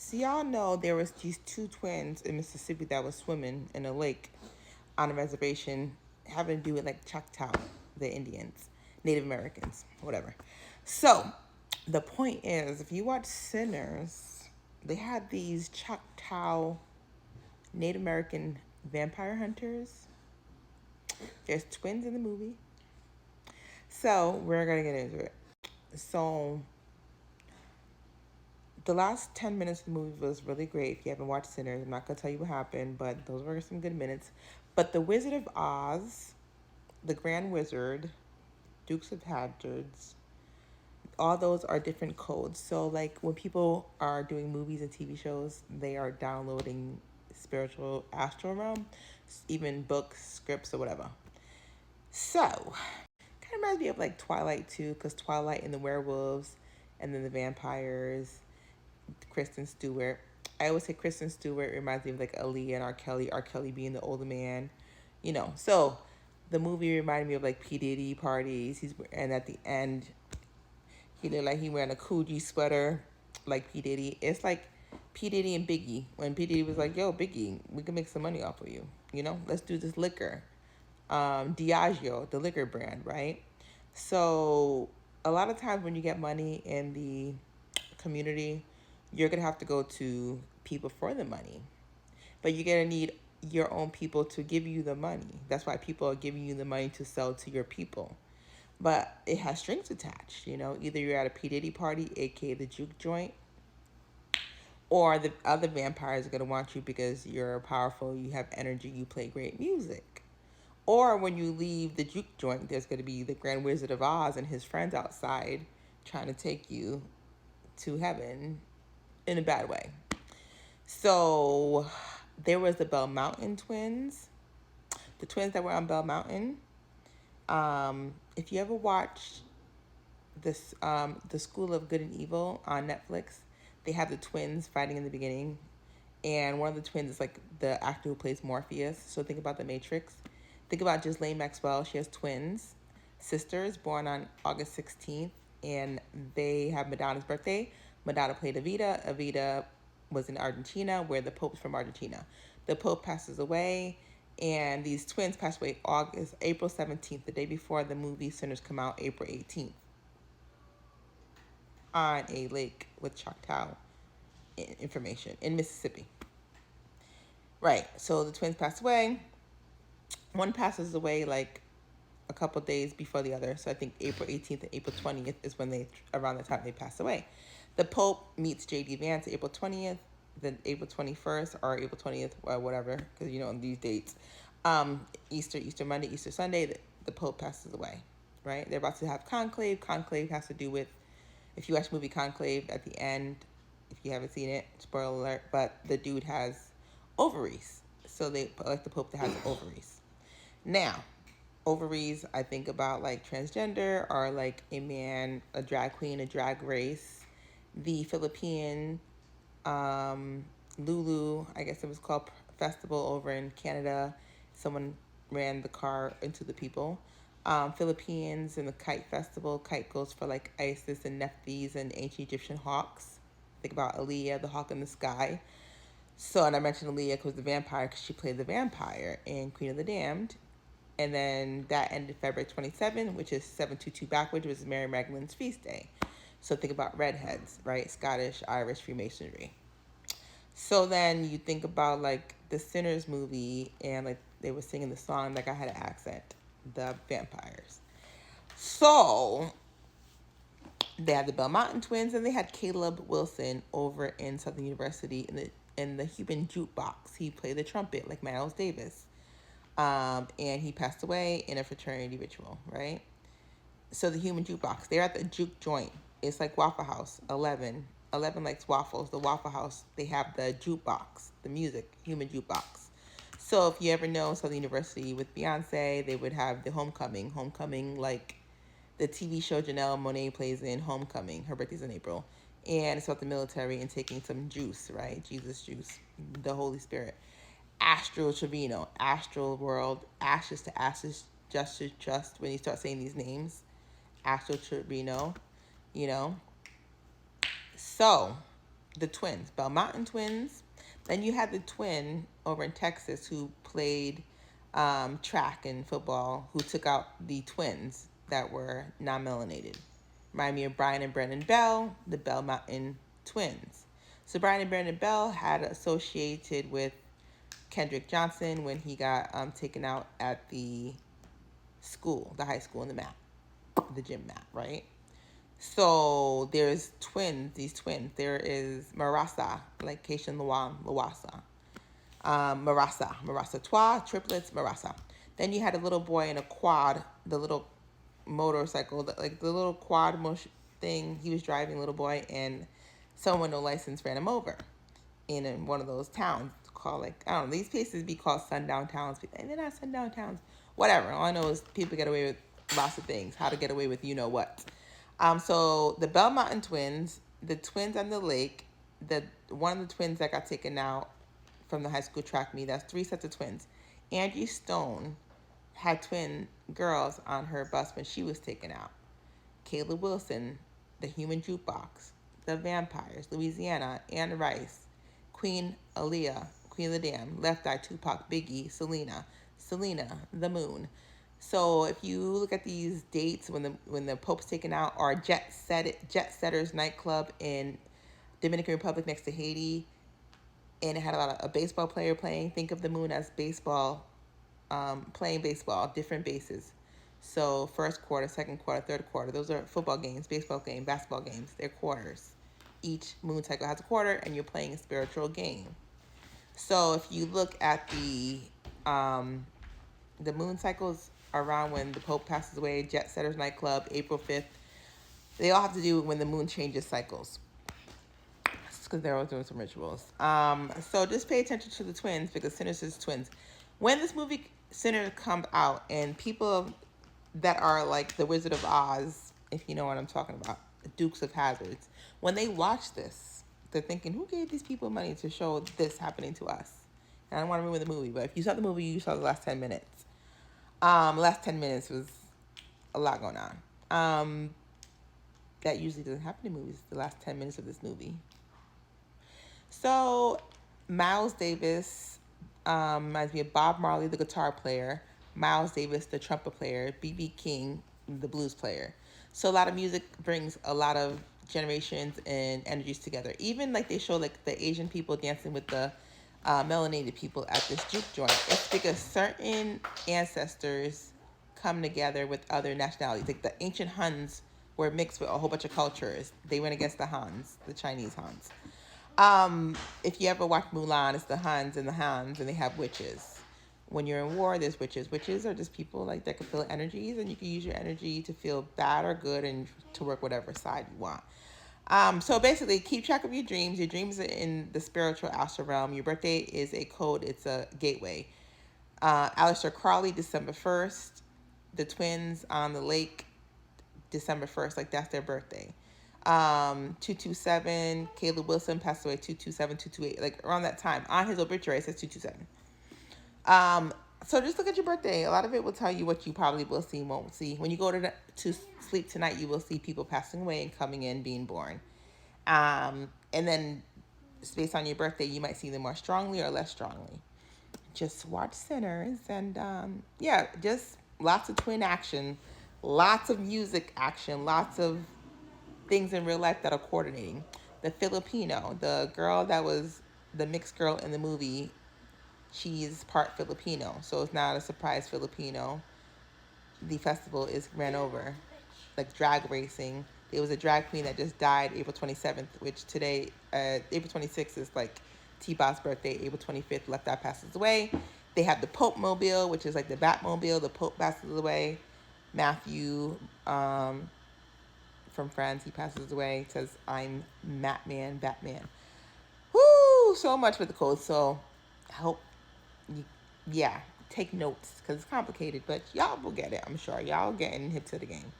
So y'all know there was these two twins in Mississippi that was swimming in a lake on a reservation having to do with like Choctaw, the Indians, Native Americans, whatever. So the point is, if you watch Sinners, they had these Choctaw Native American vampire hunters. There's twins in the movie. So we're gonna get into it. So the last 10 minutes of the movie was really great. If you haven't watched Sinners, I'm not going to tell you what happened, but those were some good minutes. But The Wizard of Oz, The Grand Wizard, Dukes of Hazzards, all those are different codes. So, like, when people are doing movies and TV shows, they are downloading spiritual astral realm, even books, scripts, or whatever. So, kind of reminds me of like Twilight too, because Twilight and the werewolves, and then the vampires, Kristen Stewart. I always say Kristen Stewart reminds me of like Aaliyah and R. Kelly. R. Kelly being the older man, you know. So the movie reminded me of like P Diddy parties. And at the end, he looked like he wearing a Coogee sweater, like P Diddy. It's like P Diddy and Biggie. When P Diddy was like, "Yo, Biggie, we can make some money off of you. You know, let's do this liquor." Diageo, the liquor brand, right? So a lot of times when you get money in the community, you're gonna have to go to people for the money, but you're gonna need your own people to give you the money. That's why people are giving you the money to sell to your people. But it has strings attached, you know. Either you're at a P Diddy party, aka the juke joint, or the other vampires are gonna want you because you're powerful, you have energy, you play great music. Or when you leave the juke joint, there's gonna be the Grand Wizard of Oz and his friends outside trying to take you to heaven in a bad way. So there was the Bell Mountain twins, the twins that were on Bell Mountain. If you ever watched this, the School of Good and Evil on Netflix, they have the twins fighting in the beginning, and one of the twins is like the actor who plays Morpheus. So think about the Matrix. Think about Ghislaine Maxwell. She has twins, sisters, born on August 16th, and they have Madonna's birthday. Madonna played Evita. Evita was in Argentina, where the Pope's from Argentina. The Pope passes away, and these twins passed away April 17th, the day before the movie Sinners come out, April 18th, on a lake with Choctaw information in Mississippi. Right. So the twins passed away. One passes away like a couple days before the other. So I think April 18th and April 20th is when around the time they pass away. The Pope meets J.D. Vance April 20th, then April 21st or April 20th or whatever, because you know on these dates, Easter Monday, Easter Sunday, the Pope passes away, right? They're about to have conclave. Conclave has to do with, if you watch the movie Conclave, at the end, if you haven't seen it, spoiler alert, but the dude has ovaries. So they like the Pope that has ovaries. Now, ovaries, I think about like transgender or like a man, a drag queen, a drag race. The Philippine Lulu, I guess it was called, festival over in Canada. Someone ran the car into the people. Philippines and the Kite Festival. Kite goes for like Isis and Nephthys and ancient Egyptian hawks. Think about Aaliyah, the hawk in the sky. So, and I mentioned Aaliyah because the vampire, because she played the vampire in Queen of the Damned. And then that ended February 27th, which is 722 backwards, which is Mary Magdalene's feast day. So think about redheads, right? Scottish, Irish, Freemasonry. So then you think about like the Sinners movie, and like they were singing the song like I had an accent, the vampires. So they had the Bell Mountain twins, and they had Caleb Wilson over in Southern University in the Human Jukebox. He played the trumpet like Miles Davis. And he passed away in a fraternity ritual, right? So the Human Jukebox, they're at the juke joint. It's like Waffle House, 11. 11 likes waffles. The Waffle House, they have the jukebox, the music, Human Jukebox. So if you ever know Southern University with Beyonce, they would have the Homecoming. Homecoming, like the TV show Janelle Monáe plays in Homecoming. Her birthday's in April. And it's about the military and taking some juice, right? Jesus juice, the Holy Spirit. Astral Trevino, Astral World, Ashes to Ashes, Just to Trust. When you start saying these names, Astral Trevino, you know. So the twins, Bell Mountain twins. Then you had the twin over in Texas who played track and football, who took out the twins that were non-melanated. Remind me of Brian and Brennan Bell, the Bell Mountain twins. So Brian and Brennan Bell had associated with Kendrick Johnson when he got taken out at the school, the high school in the mat, the gym mat, right? So there's twins, these twins. There is Marasa, like Keisha Luan, Lawasa. Marasa Twa, triplets, Marasa. Then you had a little boy in a quad, the little motorcycle, like the little quad thing. He was driving, little boy, and someone with no license ran him over in one of those towns called, like, I don't know, these places be called sundown towns, and they're not sundown towns. Whatever. All I know is people get away with lots of things. How to get away with you know what. So the Bell Mountain twins, the twins on the lake, the one of the twins that got taken out from the high school track meet. That's three sets of twins. Angie Stone had twin girls on her bus when she was taken out. Kayla Wilson, the Human Jukebox, the Vampires, Louisiana, Anne Rice, Queen Aaliyah, Queen of the Dam, Left Eye, Tupac, Biggie, Selena, the Moon. So if you look at these dates when the Pope's taken out, or Jet Setters nightclub in Dominican Republic next to Haiti, and it had a baseball player playing. Think of the Moon as baseball, playing baseball, different bases. So first quarter, second quarter, third quarter. Those are football games, baseball game, basketball games. They're quarters. Each moon cycle has a quarter, and you're playing a spiritual game. So if you look at the moon cycles around when the Pope passes away, Jet Setters nightclub, April 5th, they all have to do when the moon changes cycles. Because they're always doing some rituals. So just pay attention to the twins, because Sinners is twins. When this movie Sinner comes out, and people that are like the Wizard of Oz, if you know what I'm talking about, the Dukes of Hazzards, when they watch this, they're thinking, who gave these people money to show this happening to us? And I don't want to ruin the movie, but if you saw the movie, you saw the last 10 minutes. Last 10 minutes was a lot going on. That usually doesn't happen in movies, the last 10 minutes of this movie. So Miles Davis reminds me of Bob Marley, the guitar player, Miles Davis, the trumpet player, B.B. King, the blues player. So a lot of music brings a lot of generations and energies together. Even like they show like the Asian people dancing with the melanated people at this juke joint. It's because certain ancestors come together with other nationalities. Like the ancient Huns were mixed with a whole bunch of cultures. They went against the Hans, the Chinese Hans. If you ever watch Mulan, it's the Huns and the Hans, and they have witches. When you're in war, there's witches. Witches are just people like that can feel energies, and you can use your energy to feel bad or good and to work whatever side you want. So basically, keep track of your dreams. Your dreams are in the spiritual astral realm. Your birthday is a code. It's a gateway. Aleister Crowley, December 1st. The twins on the lake, December 1st. Like, that's their birthday. 227, Caleb Wilson passed away 227, 228, like around that time. On his obituary, it says 227. So just look at your birthday. A lot of it will tell you what you probably will see and won't see. When you go to sleep tonight, you will see people passing away and coming in, being born. And then based on your birthday, you might see them more strongly or less strongly. Just watch Sinners, and yeah, just lots of twin action, lots of music action, lots of things in real life that are coordinating. The Filipino, the girl that was the mixed girl in the movie, she's part Filipino, so it's not a surprise Filipino. The festival is ran over, like drag racing. There was a drag queen that just died April 27th, which today, April 26th is like T-Bot's birthday. April 25th, Left Eye passes away. They have the Pope Mobile, which is like the Batmobile. The Pope passes away. Matthew, from Friends, he passes away. Says, I'm Batman. Woo! So much for the code. So I hope you, yeah, take notes, because it's complicated, but y'all will get it. I'm sure y'all getting hip to the game.